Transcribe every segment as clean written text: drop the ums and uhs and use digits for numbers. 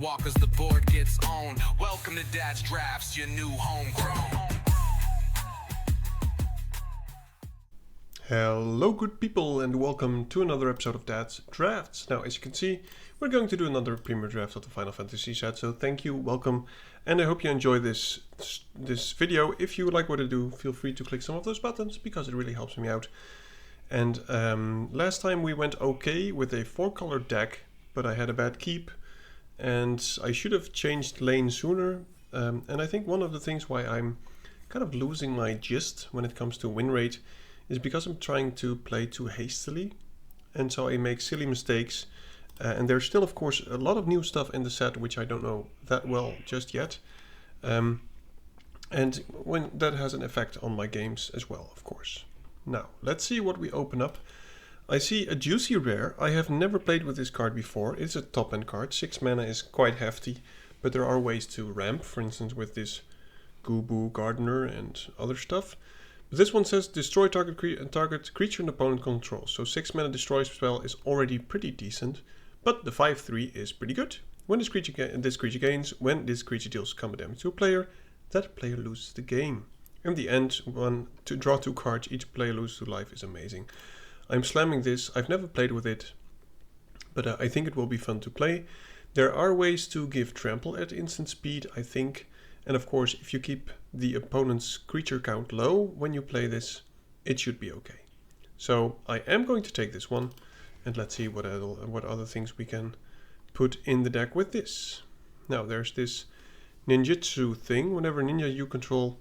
walk as the board gets owned. Welcome to Dad's Drafts, your new homegrown. Hello good people and welcome to another episode of Dad's Drafts. Now as you can see, we're going to do another premiere draft of the Final Fantasy set, so thank you, welcome, and I hope you enjoy this video. If you like what I do, feel free to click some of those buttons because it really helps me out. And last time we went okay with a 4-color deck, but I had a bad keep and I should have changed lane sooner. And I think one of the things why I'm kind of losing my gist when it comes to win rate is because I'm trying to play too hastily, and so I make silly mistakes. And there's still, of course, a lot of new stuff in the set which I don't know that well just yet. And when that has an effect on my games as well, of course. Now, let's see what we open up. I see a juicy rare. I have never played with this card before. It's a top-end card. 6 mana is quite hefty, but there are ways to ramp, for instance with this Gooboo Gardener and other stuff. This one says destroy target creature and opponent controls. So 6 mana destroy spell is already pretty decent, but the 5/3 is pretty good. When this creature when this creature deals combat damage to a player, that player loses the game. In the end, to draw 2 cards, each player loses 2 life is amazing. I'm slamming this. I've never played with it, but I think it will be fun to play. There are ways to give trample at instant speed, I think. And of course, if you keep the opponent's creature count low when you play this, it should be okay. So I am going to take this one, and let's see what other things we can put in the deck with this. Now there's this ninjutsu thing. Whenever ninja you control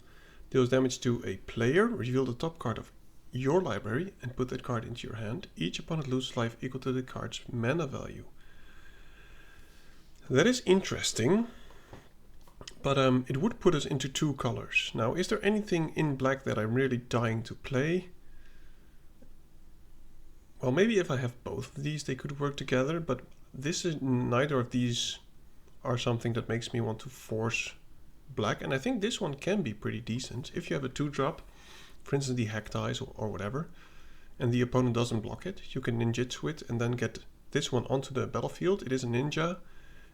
deals damage to a player, reveal the top card of your library and put that card into your hand. Each opponent loses life equal to the card's mana value. That is interesting. But it would put us into 2 colors. Now, is there anything in black that I'm really dying to play? Well, maybe if I have both of these, they could work together. But neither of these are something that makes me want to force black. And I think this one can be pretty decent. If you have a 2-drop, for instance the Hectize or whatever, and the opponent doesn't block it, you can ninjutsu it and then get this one onto the battlefield. It is a ninja.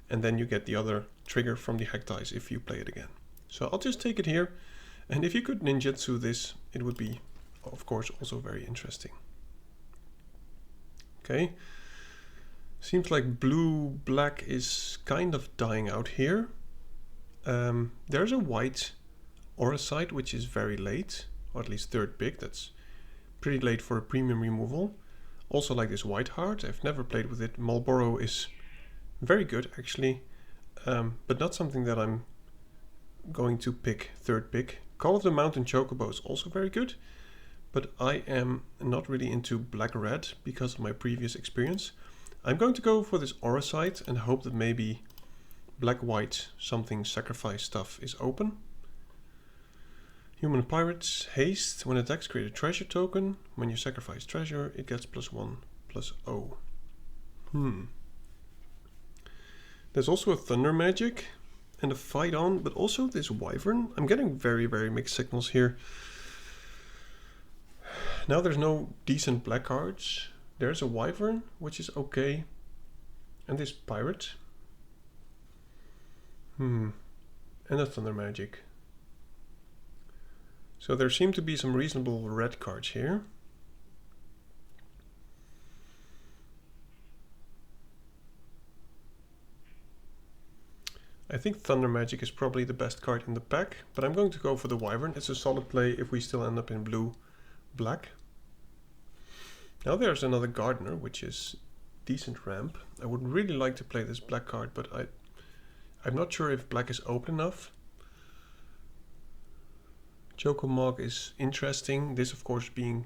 And then you get the other trigger from the Hectize if you play it again. So I'll just take it here. And if you could ninjutsu this, it would be, of course, also very interesting. Okay. Seems like blue-black is kind of dying out here. There's a white Auracite, which is very late, or at least 3rd pick. That's pretty late for a premium removal. Also like this White Heart. I've never played with it. Marlboro is very good actually, but not something that I'm going to pick 3rd pick. Call of the Mountain Chocobo is also very good, but I am not really into black-red because of my previous experience. I'm going to go for this Auracite and hope that maybe black-white something sacrifice stuff is open. Human Pirates, haste. When attacks, create a treasure token. When you sacrifice treasure, it gets +1/+0. There's also a Thunder Magic and a Fight On, but also this Wyvern. I'm getting very, very mixed signals here. Now there's no decent black cards. There's a Wyvern, which is okay. And this Pirate. And a Thunder Magic. So there seem to be some reasonable red cards here. I think Thunder Magic is probably the best card in the pack, but I'm going to go for the Wyvern. It's a solid play if we still end up in blue-black. Now there's another Gardener, which is decent ramp. I would really like to play this black card, but I'm not sure if black is open enough. Chocomog is interesting. This, of course, being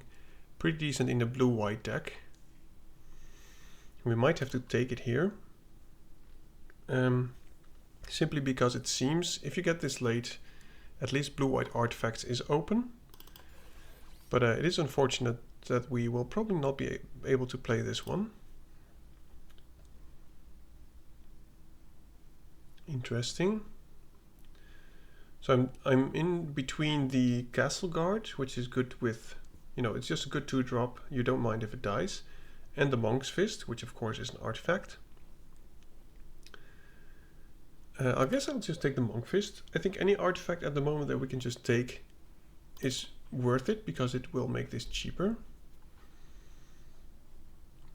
pretty decent in the blue-white deck. We might have to take it here. Simply because it seems, if you get this late, at least blue-white artifacts is open. But it is unfortunate that we will probably not be able to play this one. Interesting. So I'm in between the Castle Guard, which is good with, it's just a good 2-drop, you don't mind if it dies, and the Monk's Fist, which of course is an artifact. I guess I'll just take the Monk Fist. I think any artifact at the moment that we can just take is worth it because it will make this cheaper.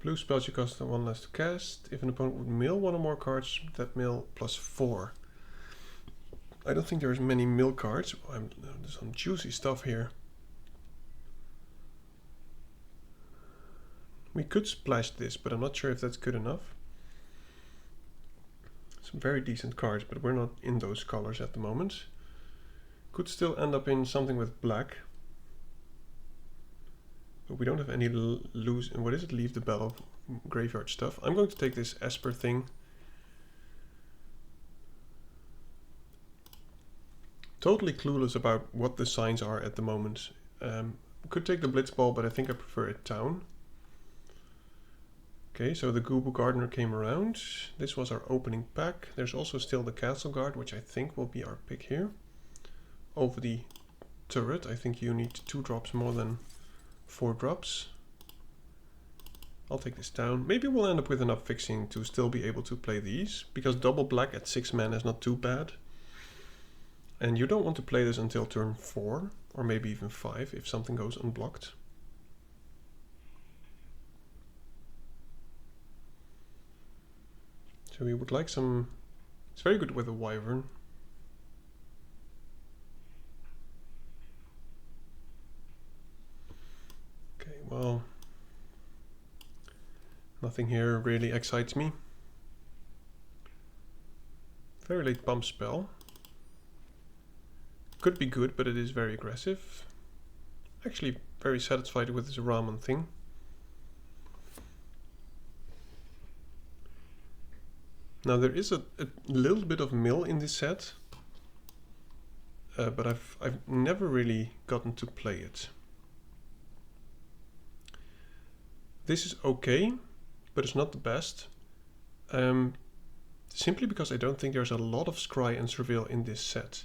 Blue spells you cost 1 less to cast. If an opponent would mill one or more cards, that mill +4. I don't think there's many mill cards. There's some juicy stuff here. We could splash this, but I'm not sure if that's good enough. Some very decent cards, but we're not in those colors at the moment. Could still end up in something with black. But we don't have any loose, what is it? Leave the Bell of Graveyard stuff. I'm going to take this Esper thing. Totally clueless about what the signs are at the moment. Could take the Blitzball, but I think I prefer a town. Okay, so the Google Gardener came around. This was our opening pack. There's also still the Castle Guard, which I think will be our pick here. Over the turret, I think you need 2 drops more than 4 drops. I'll take this down. Maybe we'll end up with enough fixing to still be able to play these, because double black at 6 mana is not too bad. And you don't want to play this until turn 4, or maybe even 5 if something goes unblocked. So we would like some... It's very good with a Wyvern. Okay, well... Nothing here really excites me. Very late pump spell. Could be good, but it is very aggressive. Actually very satisfied with this Raman thing. Now there is a little bit of mill in this set, but I've never really gotten to play it. This is okay, but it's not the best. Simply because I don't think there's a lot of Scry and Surveil in this set.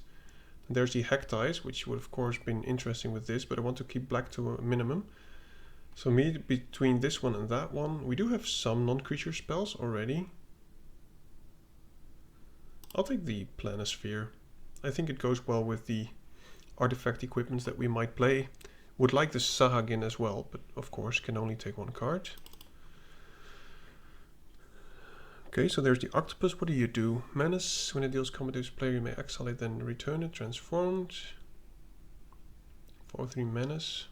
There's the Hectize, which would of course been interesting with this, but I want to keep black to a minimum. So between this one and that one, we do have some non-creature spells already. I'll take the Planisphere. I think it goes well with the artifact equipments that we might play. Would like the Sahagin as well, but of course can only take 1 card. Okay, so there's the Octopus. What do you do? Menace. When it deals combat to its player, you may exile it, then return it, transformed. 4/3 Menace.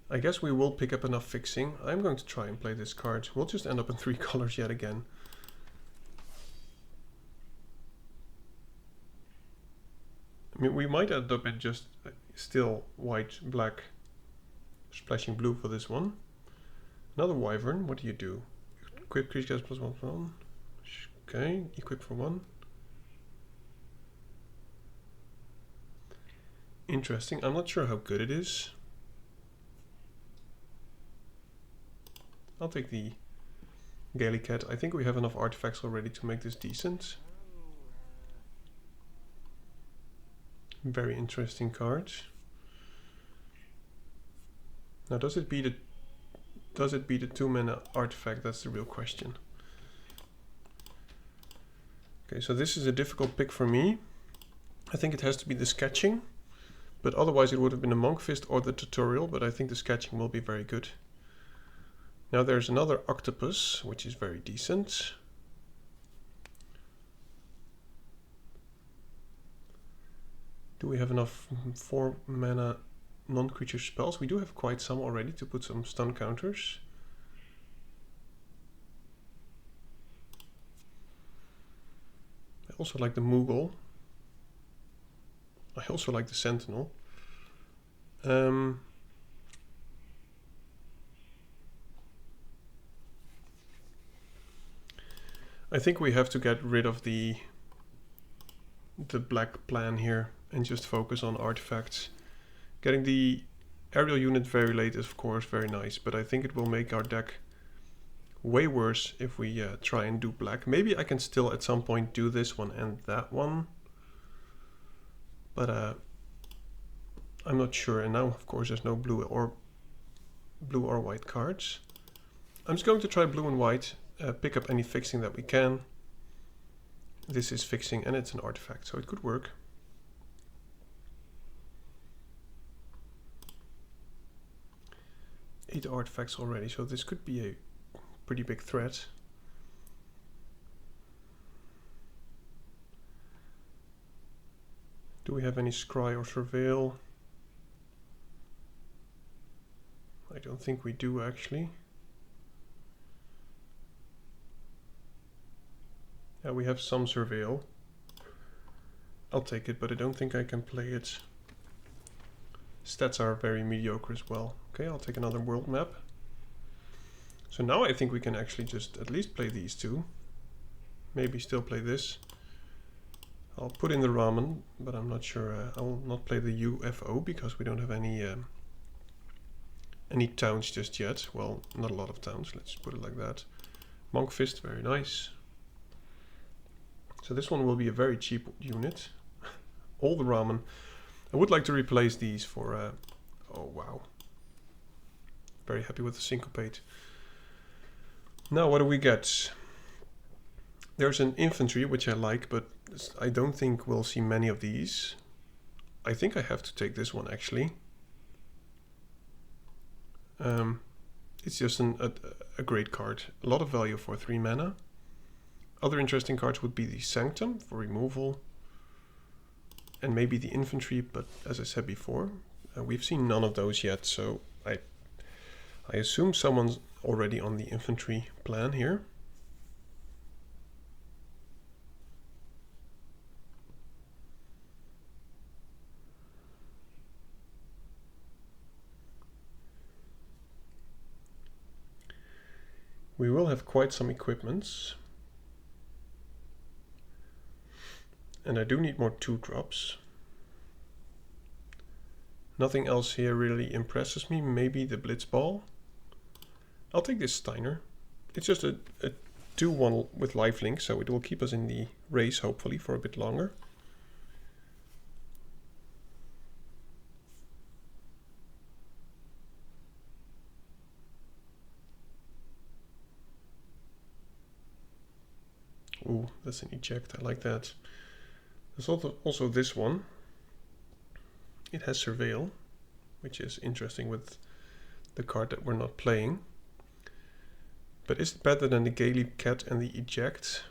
I guess we will pick up enough fixing. I'm going to try and play this card. We'll just end up in 3 colors yet again. I mean, we might end up in just still white, black, splashing blue for this one. Another Wyvern. What do you do? Equip creature gets +1/+1. Okay, equip for 1. Interesting. I'm not sure how good it is. I'll take the Gaelicat. I think we have enough artifacts already to make this decent. Very interesting card. Now, does it beat a 2 mana artifact? That's the real question. Okay, so this is a difficult pick for me. I think it has to be the Sketching, but otherwise it would have been a Monk Fist or the Tutorial, but I think the Sketching will be very good. Now there's another Octopus, which is very decent. Do we have enough 4 mana non-creature spells? We do have quite some already to put some stun counters. I also like the Moogle. I also like the Sentinel. I think we have to get rid of the black plan here and just focus on artifacts. Getting the aerial unit very late is of course very nice, but I think it will make our deck way worse if we try and do black. Maybe I can still at some point do this one and that one, but I'm not sure. And now of course there's no blue or white cards. I'm just going to try blue and white, pick up any fixing that we can. This is fixing and it's an artifact, so it could work. Eight artifacts already, so this could be a pretty big threat. Do we have any scry or surveil? I don't think we do actually. Yeah, we have some surveil. I'll take it, but I don't think I can play it. Stats are very mediocre as well. Okay, I'll take another world map. So now I think we can actually just at least play these two. Maybe still play this. I'll put in the ramen, but I'm not sure. I will not play the UFO because we don't have any towns just yet. Well, not a lot of towns, let's put it like that. Monk Fist, very nice. So this one will be a very cheap unit. All the ramen. I would like to replace these for... oh wow. Very happy with the syncopate. Now what do we get? There's an infantry, which I like, but I don't think we'll see many of these. I think I have to take this one actually. It's just a great card. A lot of value for 3 mana. Other interesting cards would be the Sanctum for removal. And maybe the infantry, but as I said before, we've seen none of those yet, so I assume someone's already on the infantry plan here. We will have quite some equipments. And I do need more 2-drops. Nothing else here really impresses me. Maybe the Blitzball. I'll take this Steiner. It's just a 2-1 with lifelink, so it will keep us in the race hopefully for a bit longer. Ooh, that's an eject. I like that. There's also this one. It has Surveil, which is interesting with the card that we're not playing. But is it better than the Gaelicat and the eject?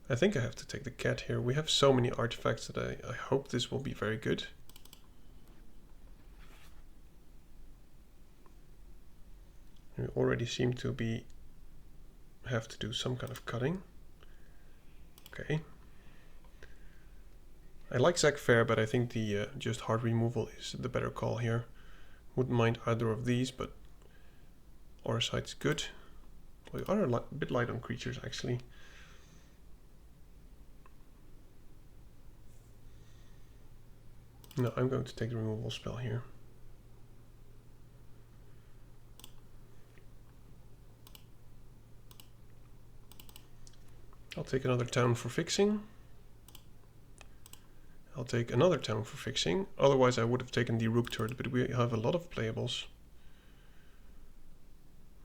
I think I have to take the cat here. We have so many artifacts that I hope this will be very good. We already seem to have to do some kind of cutting. Okay. I like Zac Fair, but I think the just hard removal is the better call here. Wouldn't mind either of these, but our side's good. We are a bit light on creatures actually. No, I'm going to take the removal spell here. I'll take another town for fixing. I'll take another town for fixing. Otherwise I would have taken the Rook turret, but we have a lot of playables.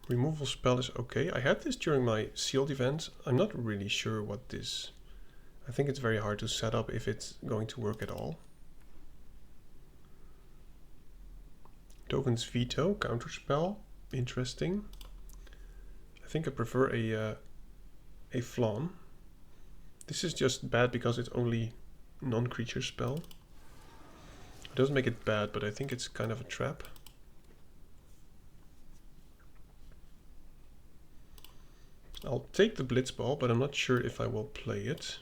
Removal spell is okay. I had this during my sealed event. I'm not really sure what this... I think it's very hard to set up if it's going to work at all. Dovin's Veto, counterspell. Interesting. I think I prefer a Flan. This is just bad because it's only non-creature spell. It doesn't make it bad, but I think it's kind of a trap. I'll take the Blitzball, but I'm not sure if I will play it.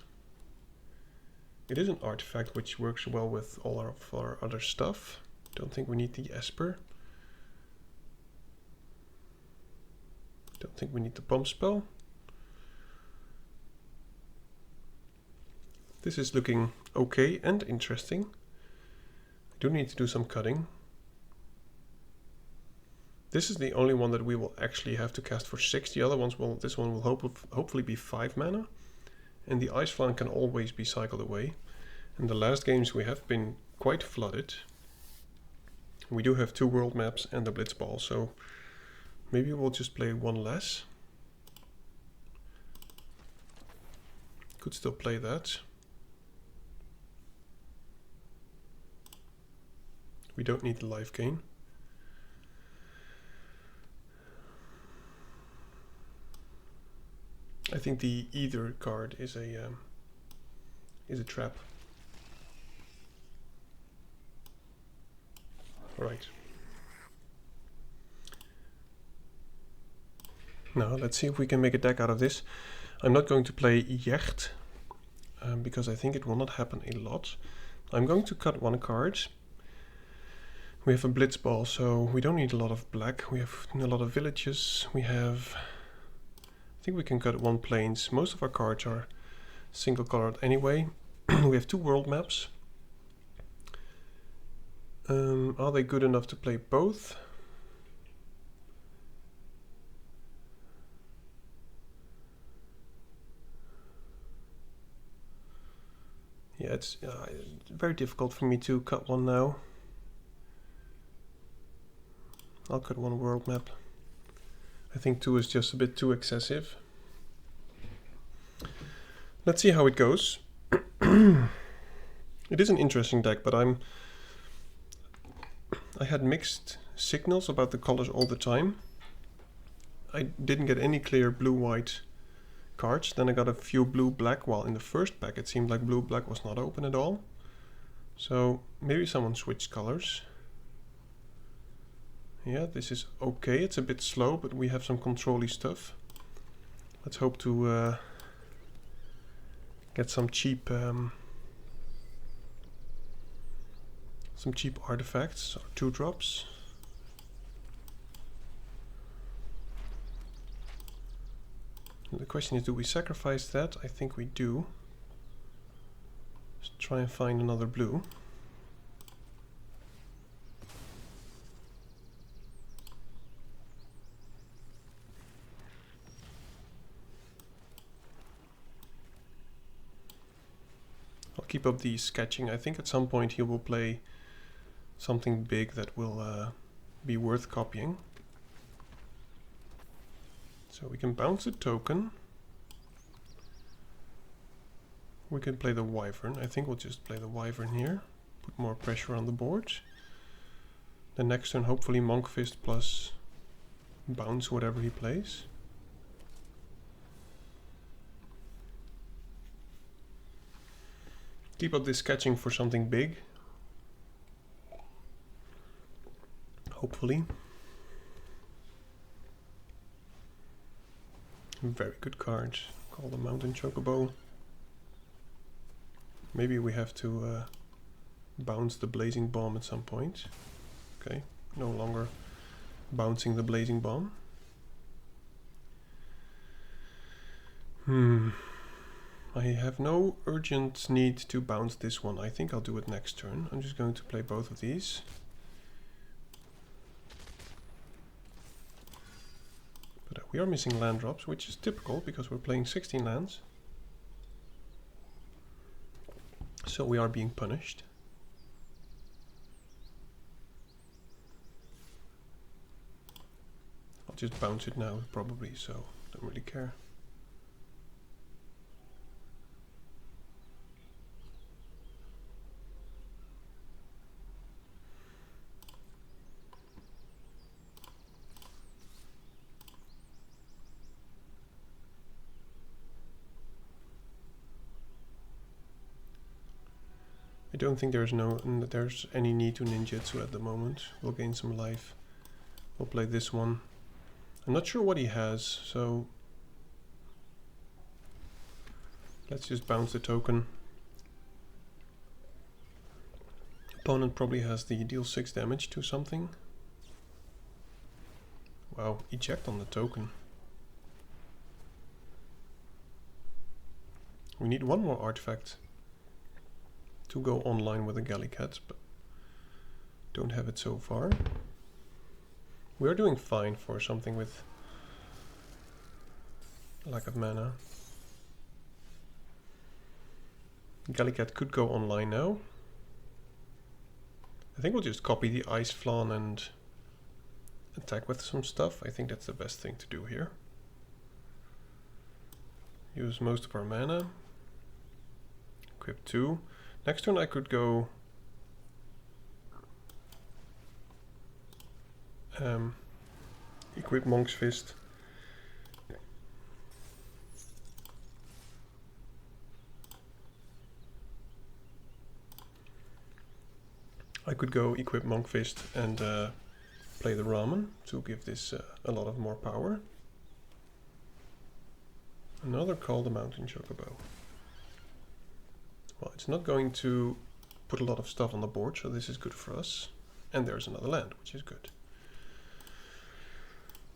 It is an artifact which works well with all of our other stuff. Don't think we need the Esper. Don't think we need the Pump spell. This is looking okay and interesting. I do need to do some cutting. This is the only one that we will actually have to cast for 6. The other ones will, this one will hopefully be 5 mana. And the Ice Flan can always be cycled away. In the last games we have been quite flooded. We do have 2 world maps and the Blitzball, so Maybe we'll just play one less. Could still play that. We don't need the life gain. I think the either card is a trap. All right. Now let's see if we can make a deck out of this. I'm not going to play Yecht because I think it will not happen a lot. I'm going to cut one card. We have a Blitzball, so we don't need a lot of black. We have a lot of villages. We have... I think we can cut one plains. Most of our cards are single colored anyway. We have 2 world maps. Are they good enough to play both? Yeah, it's very difficult for me to cut one now. I'll cut one world map. I think 2 is just a bit too excessive. Let's see how it goes. It is an interesting deck, but I had mixed signals about the colors all the time. I didn't get any clear blue-white cards. Then I got a few blue-black, while in the first pack it seemed like blue-black was not open at all. So maybe someone switched colors. Yeah, this is okay. It's a bit slow, but we have some control-y stuff. Let's hope to get some cheap artifacts, or 2-drops. The question is, do we sacrifice that? I think we do. Let's try and find another blue. I'll keep up the sketching. I think at some point he will play something big that will be worth copying. So we can bounce a token. We can play the Wyvern. I think we'll just play the Wyvern here. Put more pressure on the board. The next turn hopefully Monk Fist plus bounce whatever he plays. Keep up this sketching for something big. Hopefully. Very good card. Call the Mountain Chocobo. Maybe we have to bounce the Blazing Bomb at some point. Okay, no longer bouncing the Blazing Bomb. I have no urgent need to bounce this one. I think I'll do it next turn. I'm just going to play both of these. But we are missing land drops, which is typical because we're playing 16 lands. So we are being punished. I'll just bounce it now, probably, so don't really care. I don't think there's any need to ninjutsu at the moment. We'll gain some life. We'll play this one. I'm not sure what he has, so let's just bounce the token. Opponent probably has the deal 6 damage to something. Wow, eject on the token. We need one more artifact to go online with a Gaelicat, but don't have it so far. We are doing fine for something with lack of mana. Gaelicat could go online now. I think we'll just copy the Ice Flan and attack with some stuff. I think that's the best thing to do here. Use most of our mana. Equip 2. Next turn I could go equip Monk's Fist. I could go equip Monk Fist and play the Ramen to give this a lot of more power. Another Call the Mountain Chocobo. Well, it's not going to put a lot of stuff on the board, so this is good for us. And there's another land, which is good.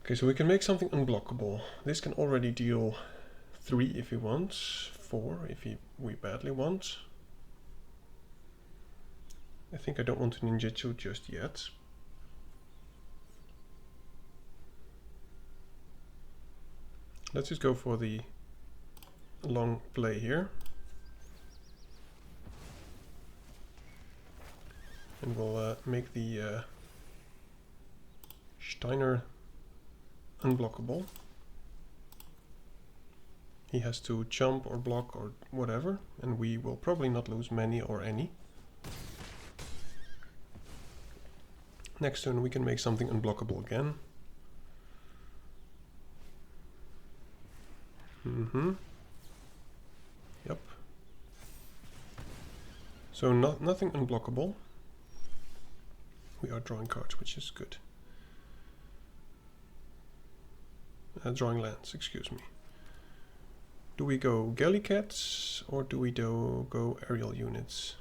Okay, so we can make something unblockable. This can already deal 3 if we want, 4 if we badly want. I think I don't want to ninjutsu just yet. Let's just go for the long play here. And we'll make the Steiner unblockable. He has to jump or block or whatever, and we will probably not lose many or any. Next turn we can make something unblockable again. Yep. So nothing unblockable. We are drawing cards, which is good. Drawing lands, excuse me. Do we go Gaelicats or do we go aerial units?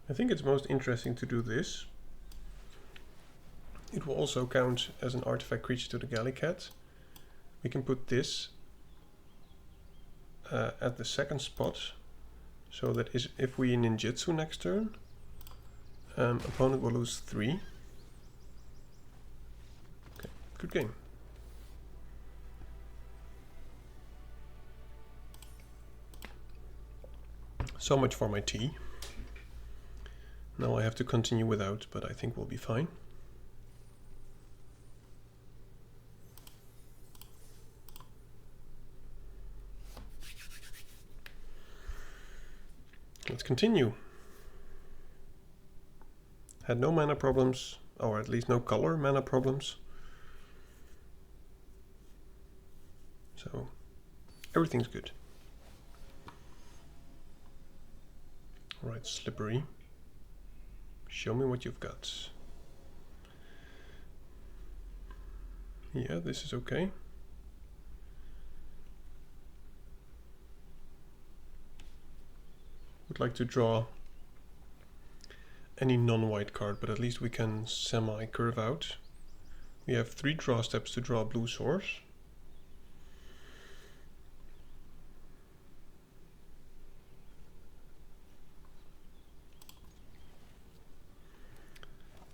I think it's most interesting to do this. It will also count as an artifact creature to the Gaelicat. We can put this at the second spot, so that is if we ninjutsu next turn, opponent will lose 3. Okay, good game. So much for my tea. Now I have to continue without, but I think we'll be fine. Let's continue. Had no mana problems, or at least no color mana problems. So everything's good. Alright, Slippery. Show me what you've got. Yeah, this is okay. Would like to draw any non-white card, but at least we can semi-curve out. We have 3 draw steps to draw a blue source.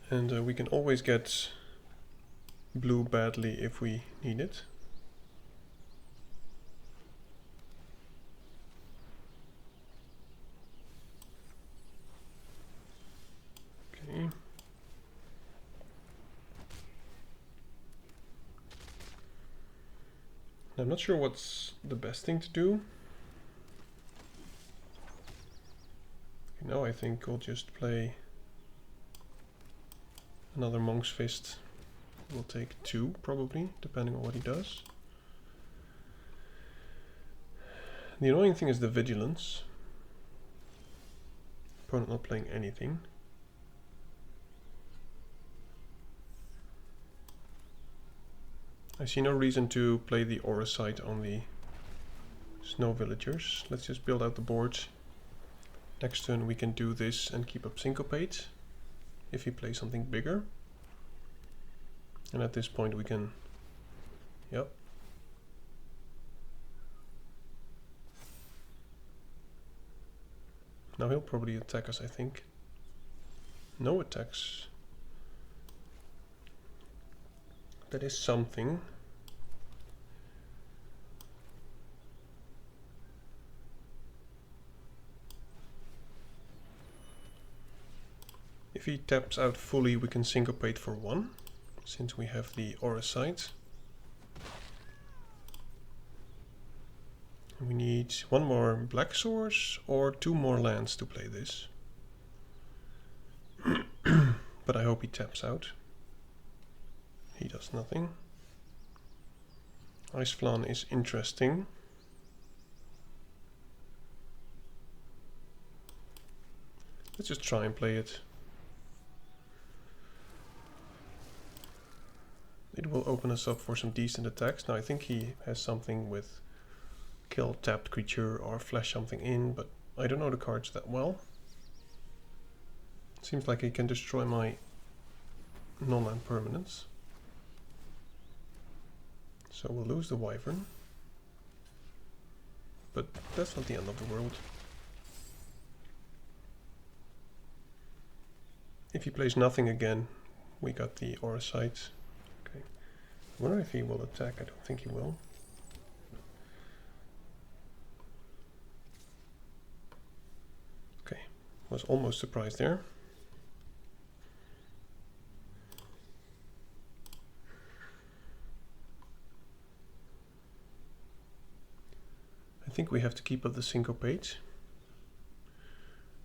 And we can always get blue badly if we need it. Okay. I'm not sure what's the best thing to do. Now I think we'll just play another Monk's Fist. We'll take 2 probably, depending on what he does. The annoying thing is the Vigilance. Opponent not playing anything. I see no reason to play the Aura Sight on the Snow Villagers. Let's just build out the board. Next turn we can do this and keep up Syncopate if he plays something bigger. And at this point we can, yep. Now he'll probably attack us, I think. No attacks. That is something. If he taps out fully, we can syncopate for 1, since we have the aura sight. We need 1 more black source or 2 more lands to play this. But I hope he taps out. He does nothing. Ice Flan is interesting. Let's just try and play it. It will open us up for some decent attacks. Now I think he has something with kill tapped creature or flash something in, but I don't know the cards that well. Seems like he can destroy my non-land permanents. So we'll lose the Wyvern. But that's not the end of the world. If he plays nothing again, we got the aura sight. Okay. I wonder if he will attack. I don't think he will. Okay. Was almost surprised there. I think we have to keep up the syncopate.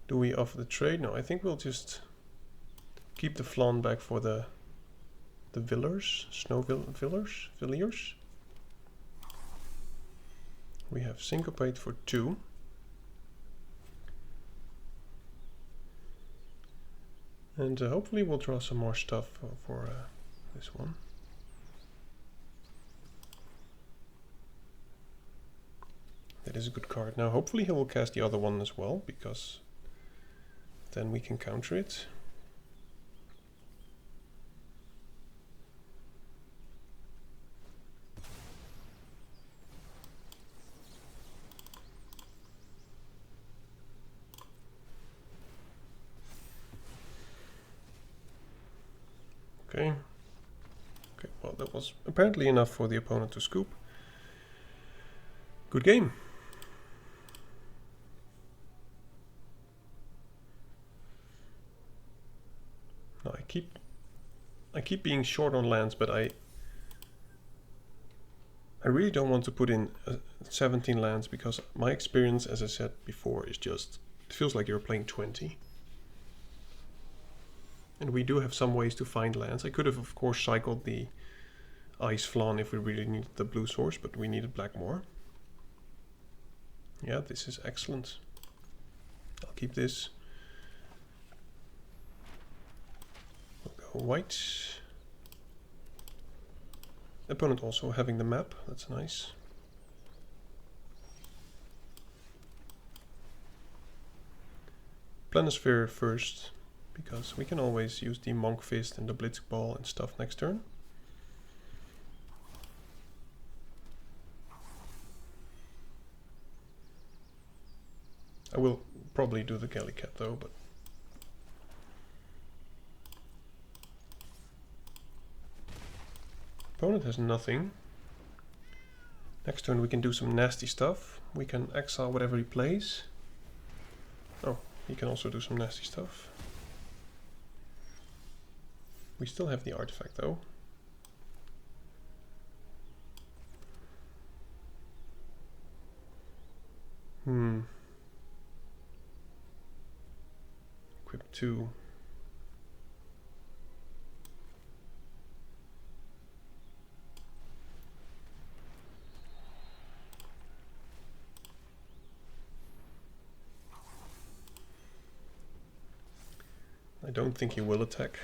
Do we offer the trade? No, I think we'll just keep the flan back for the villers, villiers. We have syncopate for 2. And hopefully we'll draw some more stuff for this one. That is a good card. Now hopefully he will cast the other one as well, because then we can counter it. Okay. Okay, well that was apparently enough for the opponent to scoop. Good game. Now I keep being short on lands, but I really don't want to put in 17 lands, because my experience, as I said before, is just, it feels like you're playing 20. And we do have some ways to find lands. I could have, of course, cycled the Ice Flan if we really needed the blue source, but we needed black more. Yeah, this is excellent. I'll keep this. We'll go white. Opponent also having the map, that's nice. Planisphere first, because we can always use the Monk Fist and the Blitzball and stuff next turn. I will probably do the Gaelicat though, but opponent has nothing. Next turn we can do some nasty stuff. We can exile whatever he plays. Oh, he can also do some nasty stuff. We still have the artifact though. Equip 2. I don't think he will attack.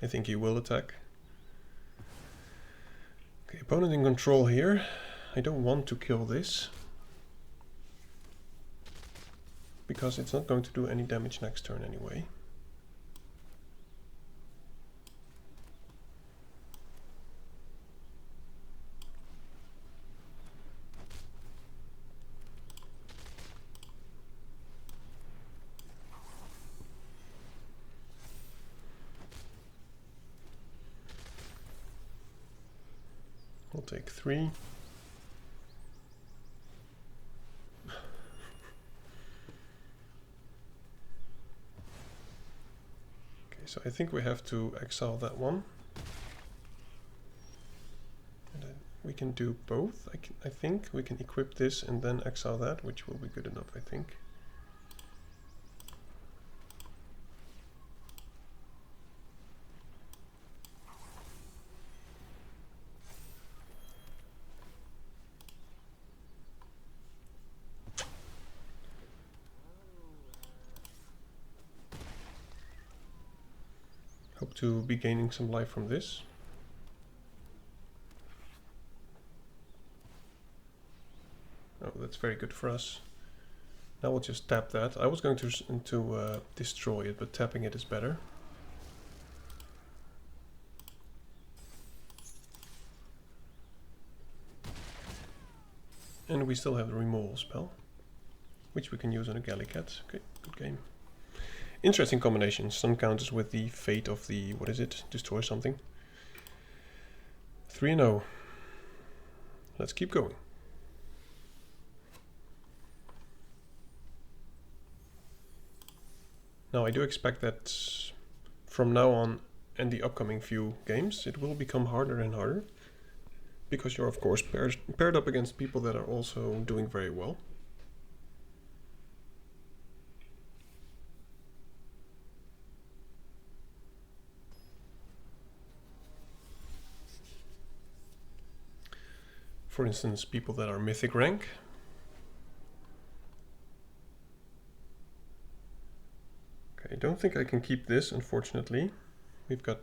I think he will attack. Okay, opponent in control here. I don't want to kill this, because it's not going to do any damage next turn anyway. We'll take 3. So I think we have to exile that one. And then we can do both. I think we can equip this and then exile that, which will be good enough, I think. Hope to be gaining some life from this. Oh, that's very good for us. Now we'll just tap that. I was going to destroy it, but tapping it is better. And we still have the removal spell, which we can use on a Gaelicat. Okay, good game. Interesting combination. Sun counters with the fate of the, what is it? Destroy something. 3-0. Let's keep going. Now I do expect that from now on and the upcoming few games it will become harder and harder, because you're of course paired up against people that are also doing very well. For instance, people that are mythic rank. Okay, I don't think I can keep this, unfortunately. We've got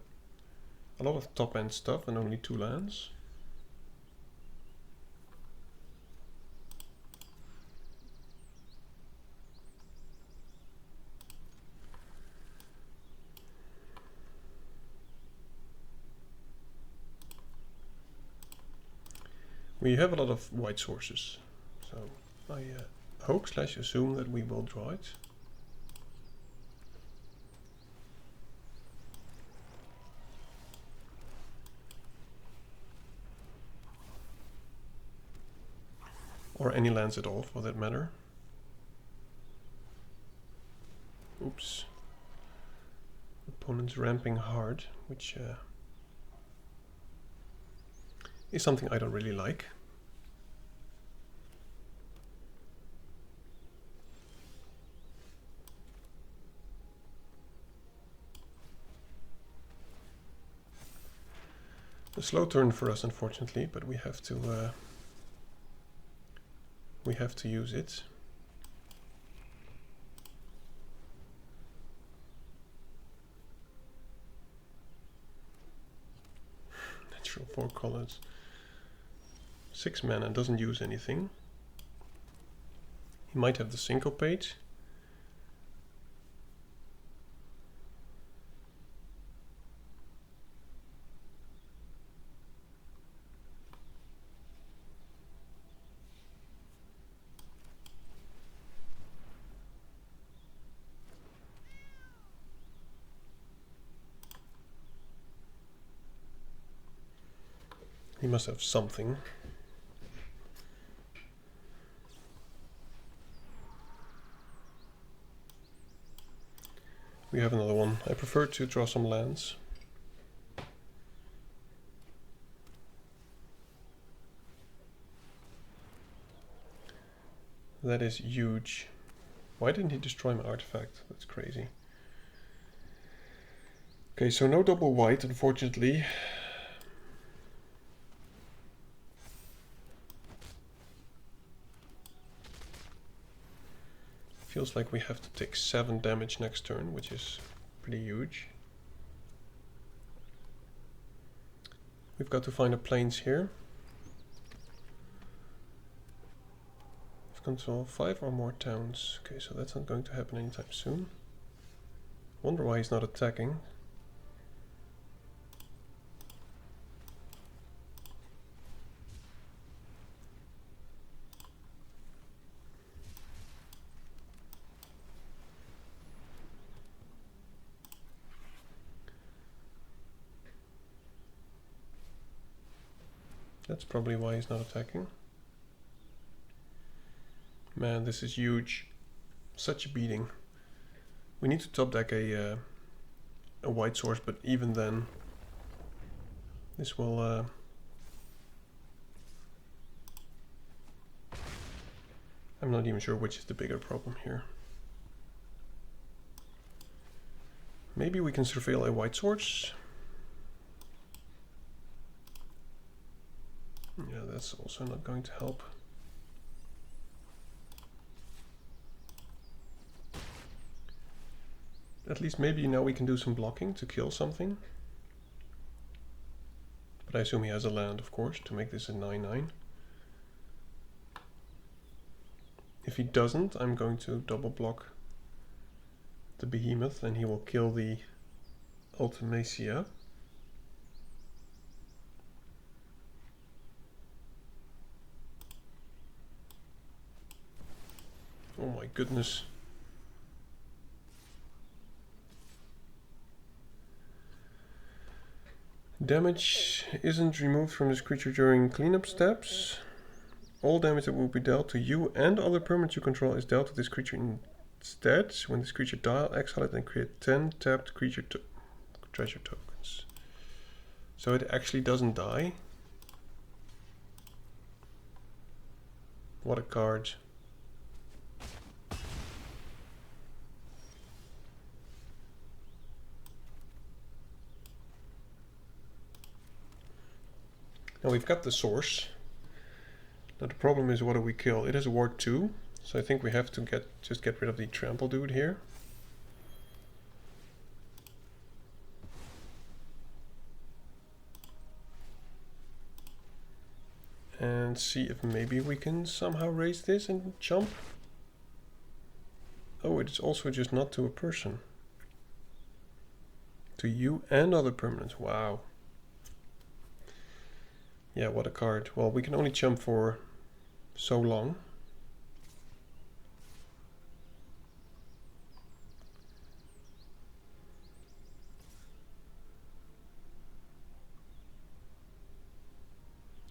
a lot of top end stuff and only 2 lands. We have a lot of white sources, so I hope/assume that we will draw it. Or any lands at all, for that matter. Oops. Opponent's ramping hard, which is something I don't really like. A slow turn for us, unfortunately, but we have to use it. Natural 4 colors. 6 mana, doesn't use anything. He might have the syncopate. He must have something. We have another one. I prefer to draw some lands. That is huge. Why didn't he destroy my artifact? That's crazy. Okay, so no double white, unfortunately. Feels like we have to take 7 damage next turn, which is pretty huge. We've got to find a plains here. We've control 5 or more towns. Okay, so that's not going to happen anytime soon. Wonder why he's not attacking. That's probably why he's not attacking. Man, this is huge. Such a beating. We need to top deck a white source, but even then, this will... I'm not even sure which is the bigger problem here. Maybe we can surveil a white source. Yeah, that's also not going to help. At least maybe now we can do some blocking to kill something. But I assume he has a land, of course, to make this a 9/9. If he doesn't, I'm going to double block the behemoth and he will kill the Ultimacia. Oh my goodness. Damage isn't removed from this creature during cleanup steps. All damage that will be dealt to you and other permanents you control is dealt to this creature instead. When this creature dies, exile it and create 10 tapped creature treasure tokens. So it actually doesn't die. What a card. Now we've got the source. Now the problem is, what do we kill? It has a ward 2, so I think we have to just get rid of the trample dude here. And see if maybe we can somehow raise this and jump. Oh, it's also just not to a person. To you and other permanents. Wow. Yeah, what a card. Well, we can only jump for so long.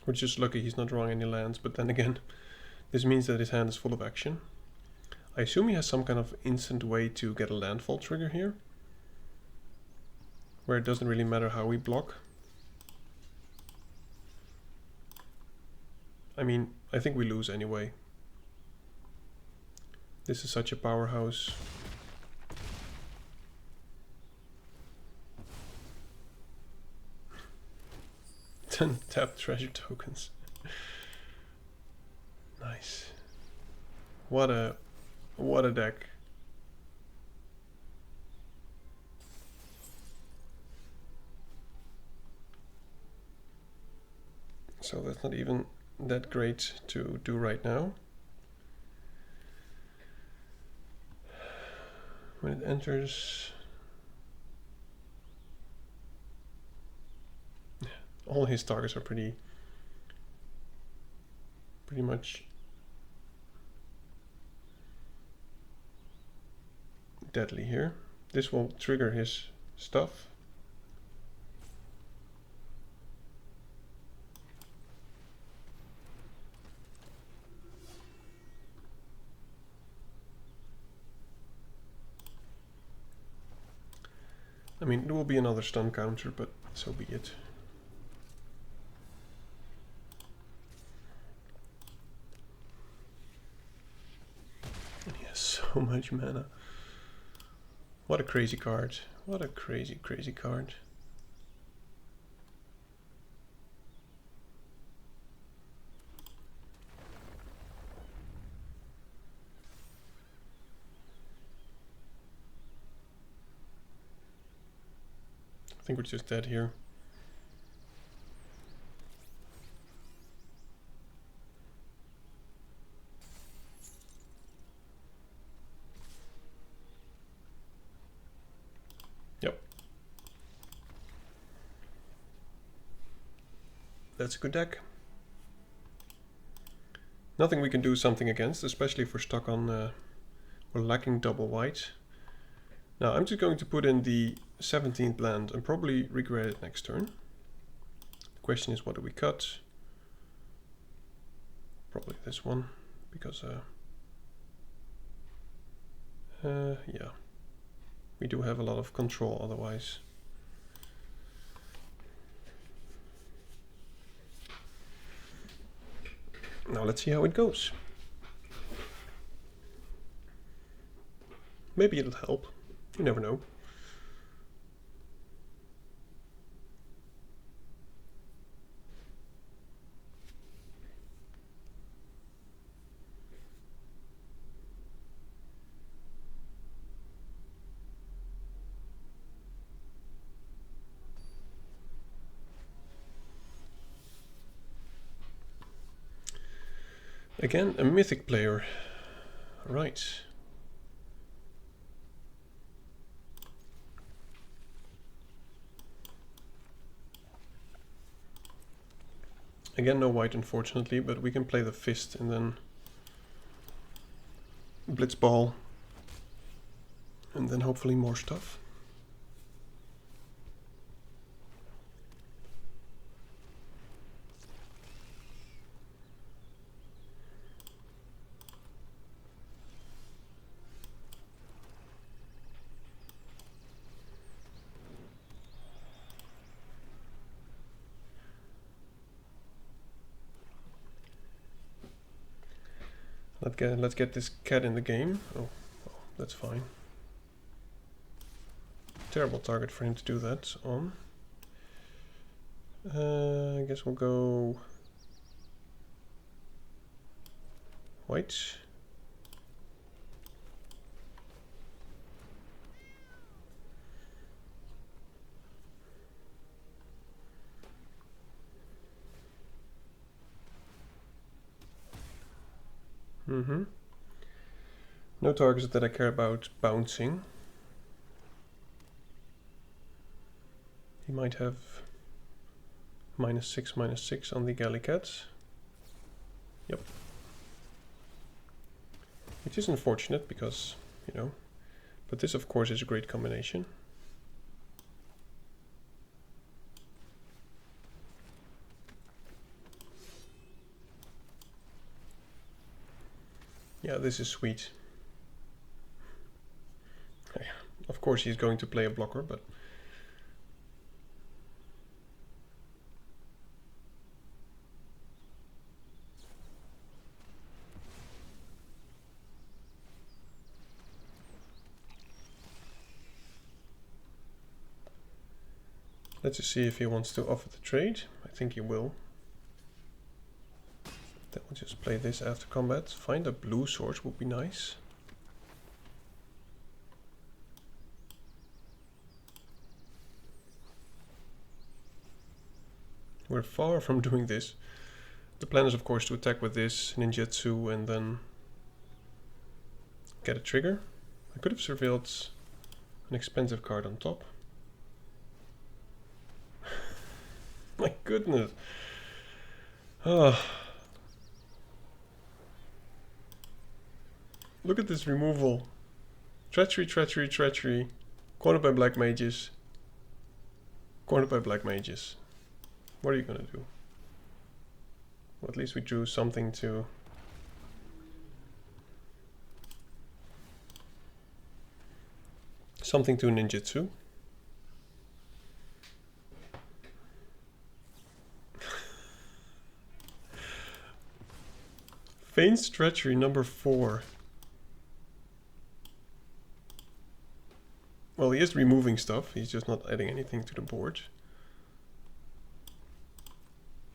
We're just lucky he's not drawing any lands, but then again, this means that his hand is full of action. I assume he has some kind of instant way to get a landfall trigger here, where it doesn't really matter how we block. I mean, I think we lose anyway. This is such a powerhouse. Tap treasure tokens. Nice. What a deck. So that's not even that great to do right now. When it enters, all his targets are pretty much deadly here. This will trigger his stuff. I mean, there will be another stun counter, but so be it. And he has so much mana. What a crazy card. What a crazy, crazy card. I think we're just dead here. Yep. That's a good deck. Nothing we can do something against, especially if we're stuck on, we're lacking double white. Now I'm just going to put in the 17th land and probably regret it next turn. The question is, what do we cut? Probably this one, because yeah, we do have a lot of control otherwise. Now let's see how it goes. Maybe it'll help. You never know. Again, a mythic player. Right. Again, no white, unfortunately, but we can play the fist and then blitzball, and then hopefully more stuff. Let's get this cat in the game. Oh, well, that's fine. Terrible target for him to do that on. I guess we'll go white. No targets that I care about bouncing. He might have -6/-6 on the Gaelicat. Yep. Which is unfortunate because, you know, but this of course is a great combination. Yeah, this is sweet. Of course he's going to play a blocker, but let's just see if he wants to offer the trade. I think he will. Then we'll just play this after combat. Find a blue source would be nice. We're far from doing this. The plan is of course to attack with this ninjutsu and then get a trigger. I could have surveilled an expensive card on top. My goodness. Look at this removal. Treachery, treachery, treachery. Cornered by black mages. Cornered by black mages. What are you gonna do? Well, at least we drew something to... something to ninjutsu. Feigns treachery number 4. Well, he is removing stuff, he's just not adding anything to the board.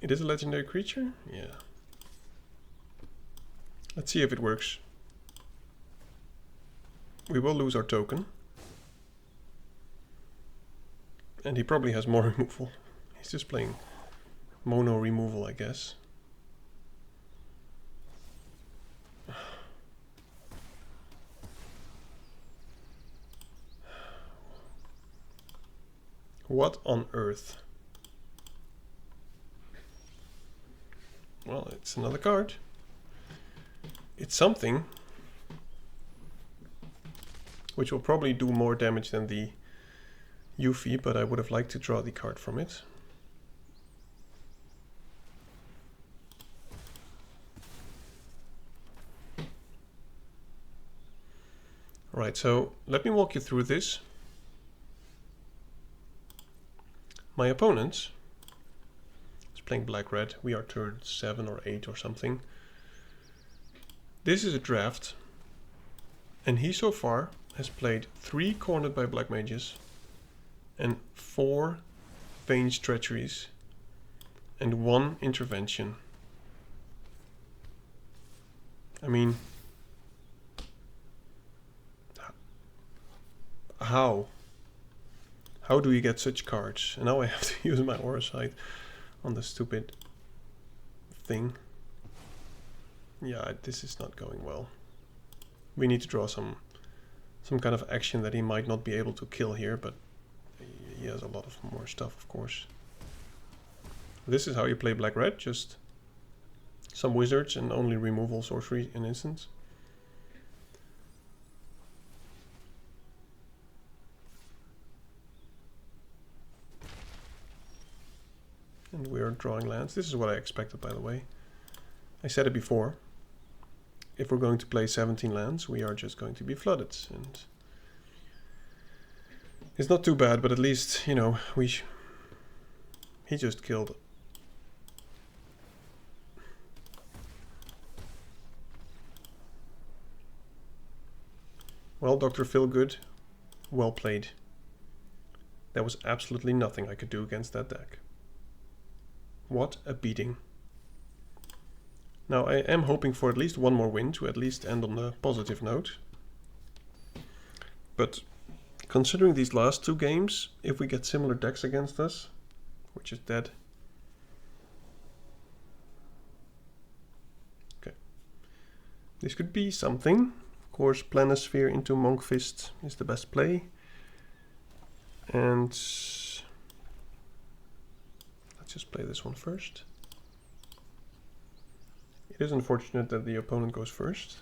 It is a legendary creature? Yeah. Let's see if it works. We will lose our token. And he probably has more removal. He's just playing mono removal, I guess. What on earth? Well, it's another card. It's something which will probably do more damage than the Yuffie, but I would have liked to draw the card from it. Alright, so let me walk you through this. My opponent is playing black-red. We are turn 7 or 8 or something. This is a draft, and he so far has played 3 cornered by black mages and 4 Vein's treacheries and 1 intervention. I mean, how? How do you get such cards? And now I have to use my aura sight on the stupid thing. Yeah, this is not going well. We need to draw some kind of action that he might not be able to kill here, but he has a lot of more stuff, of course. This is how you play black-red, just some wizards and only removal, sorcery, and instants. And we're drawing lands. This is what I expected, by the way. I said it before. If we're going to play 17 lands, we are just going to be flooded. And it's not too bad, but at least, you know, he just killed. Well, Dr. Feelgood, well played. There was absolutely nothing I could do against that deck. What a beating. Now I am hoping for at least one more win to at least end on a positive note. But considering these last 2 games, if we get similar decks against us, which is dead. Okay. This could be something. Of course, Planisphere into Monkfist is the best play. And let's just play this one first. It is unfortunate that the opponent goes first.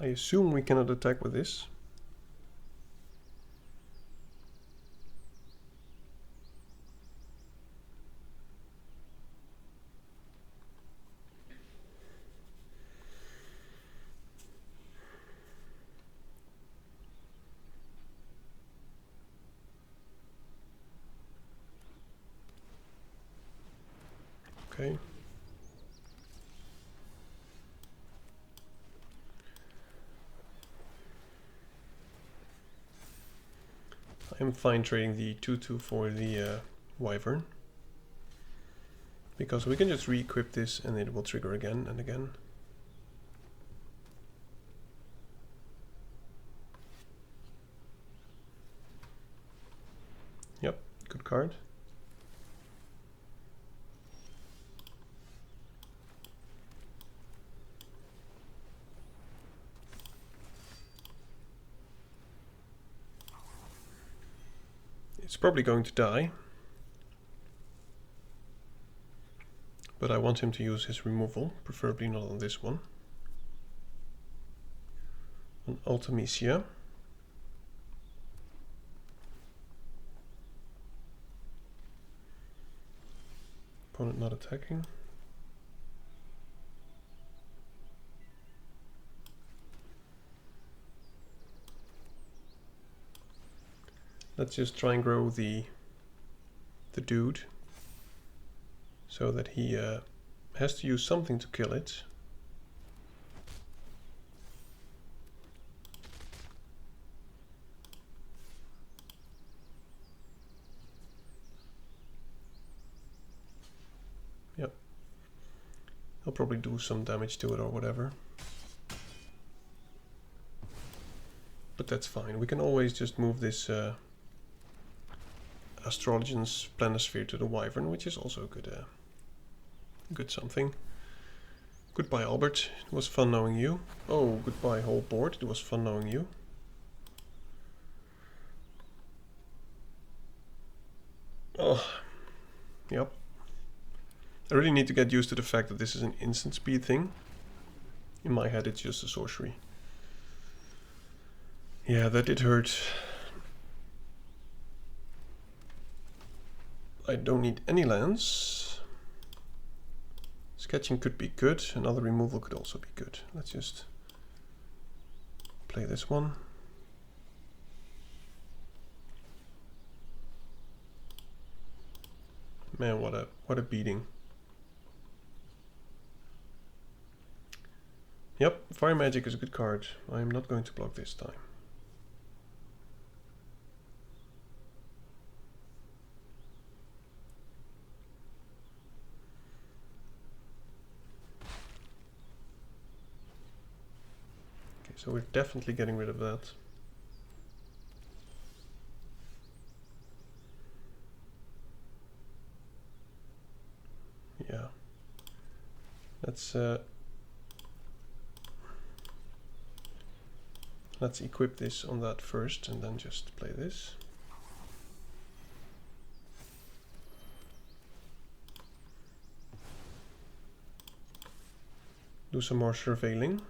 I assume we cannot attack with this. Okay. I'm fine trading the 2/2 for the Wyvern, because we can just re-equip this and it will trigger again and again. Yep, good card. It's probably going to die, but I want him to use his removal, preferably not on this one. An Ultimecia. Opponent not attacking. Let's just try and grow the dude so that he has to use something to kill it. Yep. He'll probably do some damage to it or whatever. But that's fine. We can always just move this Astrologian's Planisphere to the Wyvern, which is also good something. Goodbye, Albert. It was fun knowing you. Oh, goodbye, whole board. It was fun knowing you. Oh, yep. I really need to get used to the fact that this is an instant speed thing. In my head, it's just a sorcery. Yeah, that did hurt. I don't need any lands. Sketching could be good. Another removal could also be good. Let's just play this one. Man, what a beating. Yep, Fire Magic is a good card. I'm not going to block this time. Okay, so we're definitely getting rid of that. Yeah. Let's equip this on that first and then just play this. Do some more surveilling.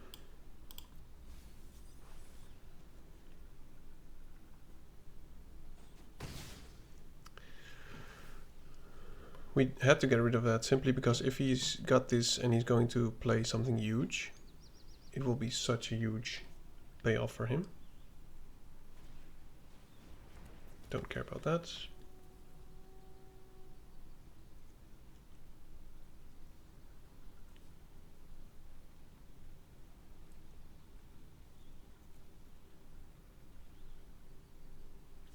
We had to get rid of that simply because if he's got this and he's going to play something huge, it will be such a huge payoff for him. Don't care about that.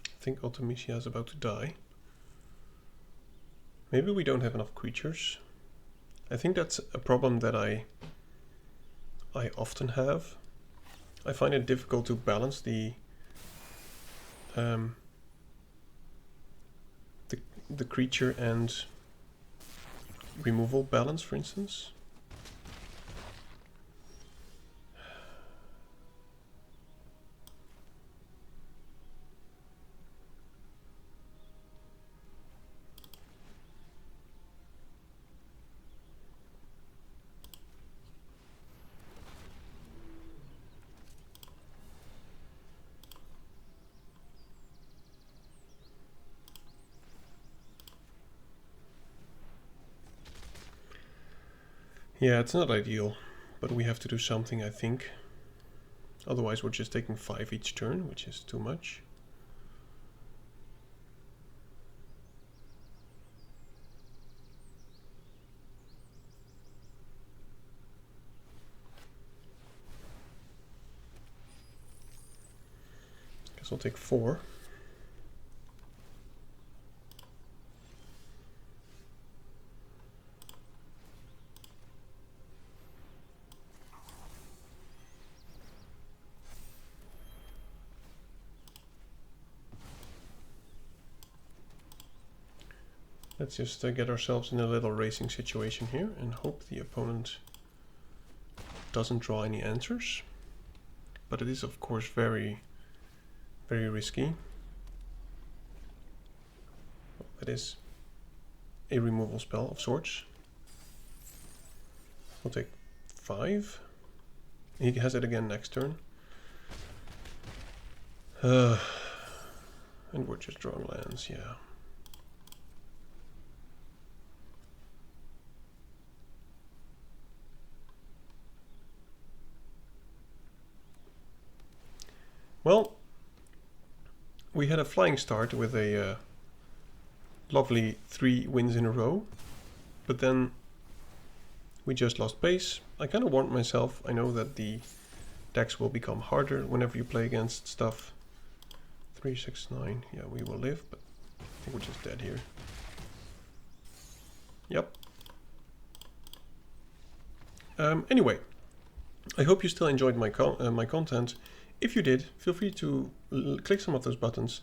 I think Ultimisia is about to die. Maybe we don't have enough creatures. I think that's a problem that I often have. I find it difficult to balance the creature and removal balance, for instance. Yeah, it's not ideal, but we have to do something, I think. Otherwise we're just taking 5 each turn, which is too much. Guess I'll take 4. Let's just get ourselves in a little racing situation here and hope the opponent doesn't draw any answers. But it is of course very, very risky. That is a removal spell of sorts. We'll take 5. He has it again next turn. And we're just drawing lands, yeah. Well, we had a flying start with a lovely 3 wins in a row, but then we just lost pace. I kind of warned myself. I know that the decks will become harder whenever you play against stuff. 3, 6, 9. Yeah, we will live, but I think we're just dead here. Yep. Anyway, I hope you still enjoyed my content. If you did, feel free to click some of those buttons.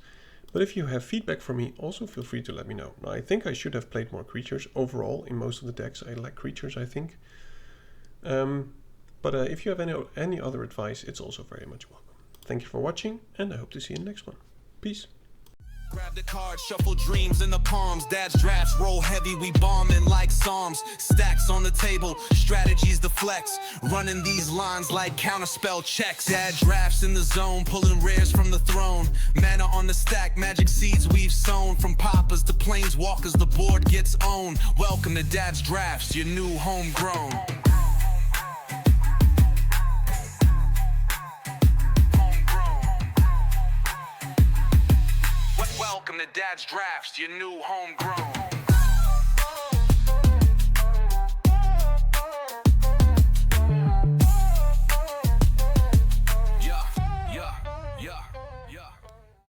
But if you have feedback for me, also feel free to let me know. Now, I think I should have played more creatures overall in most of the decks. I like creatures, I think. But if you have any other advice, it's also very much welcome. Thank you for watching, and I hope to see you in the next one. Peace. Grab the card, shuffle dreams in the palms. Dad's drafts roll heavy, we bombing like psalms. Stacks on the table, strategies to flex. Running these lines like counterspell checks. Dad drafts in the zone, pulling rares from the throne. Mana on the stack, magic seeds we've sown. From poppers to planeswalkers, the board gets owned. Welcome to Dad's drafts, your new homegrown. Welcome to Dad's drafts, your new homegrown.